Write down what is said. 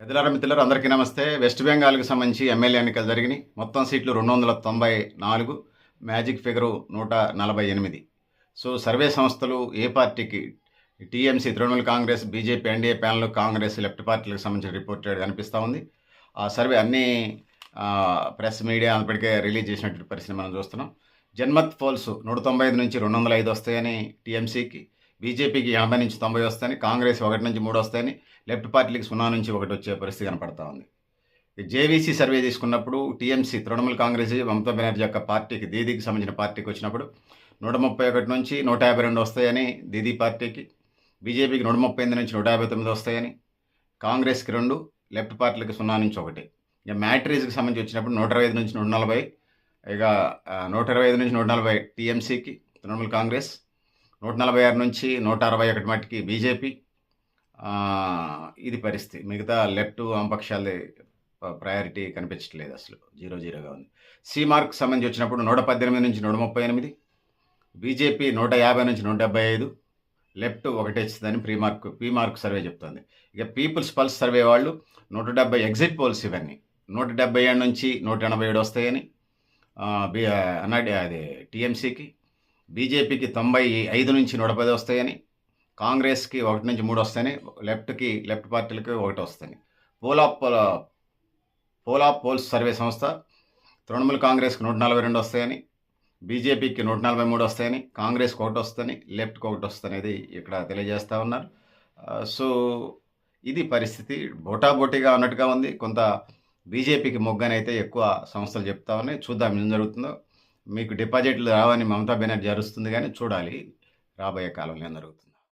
పెద్దలారా మిత్రులారా అందరికీ నమస్తే. వెస్ట్ బెంగాల్‌కి సంబంధించి ఎమ్మెల్యే ఎన్నికలు జరిగినాయి. మొత్తం సీట్లు 294, మ్యాజిక్ ఫిగరు 148. సో సర్వే సంస్థలు ఏ పార్టీకి TMC, Trinamool Congress, BJP, NDA panel, Congress, left పార్టీలకు సంబంధించిన రిపోర్ట్ కనిపిస్తూ ఉంది. ఆ సర్వే అన్ని ప్రెస్ మీడియా ఇప్పటికే రిలీజ్ చేసినటువంటి పరిస్థితి మనం చూస్తున్నాం. జన్మత్ పోల్స్ 195 నుంచి 205 వస్తాయని టీఎంసీకి, బీజేపీకి 80 నుంచి 90 వస్తాయని, కాంగ్రెస్ 1 నుంచి 3 వస్తాయని, లెఫ్ట్ పార్టీలకు 0 నుంచి 1 వచ్చే పరిస్థితి కనపడతా ఉంది. జేవీసీ సర్వే తీసుకున్నప్పుడు టీఎంసీ, తృణమూల్ కాంగ్రెస్, మమతా బెనర్జీ యొక్క పార్టీకి, దీదీకి సంబంధించిన పార్టీకి వచ్చినప్పుడు 131 నుంచి 152 వస్తాయని దీదీ పార్టీకి, బీజేపీకి 138 నుంచి 159 వస్తాయని, కాంగ్రెస్కి 2, లెఫ్ట్ పార్టీలకి 0 నుంచి 1. ఇక మ్యాట్రీస్కి సంబంధించి వచ్చినప్పుడు 125 నుంచి 140, ఇక 125 నుంచి 140 టీఎంసీకి, తృణమూల్ కాంగ్రెస్, 146 నుంచి 161 మట్టికి బీజేపీ. ఇది పరిస్థితి. మిగతా లెఫ్ట్ వామపక్షాలది ప్రయారిటీ కనిపించట్లేదు, అసలు 0-0గా ఉంది. సి మార్క్ సంబంధించి వచ్చినప్పుడు 118 నుంచి 138, బీజేపీ 150 నుంచి 175, లెఫ్ట్ 1 ఇస్తుందని పీ మార్క్ సర్వే చెప్తుంది. ఇక పీపుల్స్ పల్స్ సర్వే వాళ్ళు 170 ఎగ్జిట్ పోల్స్, ఇవన్నీ 177 నుంచి 187 వస్తాయని అదే టీఎంసీకి, బీజేపీకి 95 నుంచి 110 వస్తాయని, కాంగ్రెస్కి 1 నుంచి 3 వస్తాయని, లెఫ్ట్ పార్టీలకి 1 వస్తాయని. పోల్ పోల్స్ సర్వే సంస్థ తృణమూల్ కాంగ్రెస్కి 142 వస్తాయని, బీజేపీకి 143 వస్తాయని, కాంగ్రెస్కి 1 వస్తుందని, లెఫ్ట్కి 1 వస్తుందనేది ఇక్కడ తెలియజేస్తూ ఉన్నారు. సో ఇది పరిస్థితి. బోటాబోటీగా ఉన్నట్టుగా ఉంది. కొంత బీజేపీకి మొగ్గనైతే ఎక్కువ సంస్థలు చెప్తా ఉన్నాయి. చూద్దాం ఏం జరుగుతుందో. మీకు డిపాజిట్లు రావని మమతా బెనర్జీ అరుస్తుంది, కానీ చూడాలి రాబోయే కాలంలో ఏం జరుగుతుంది.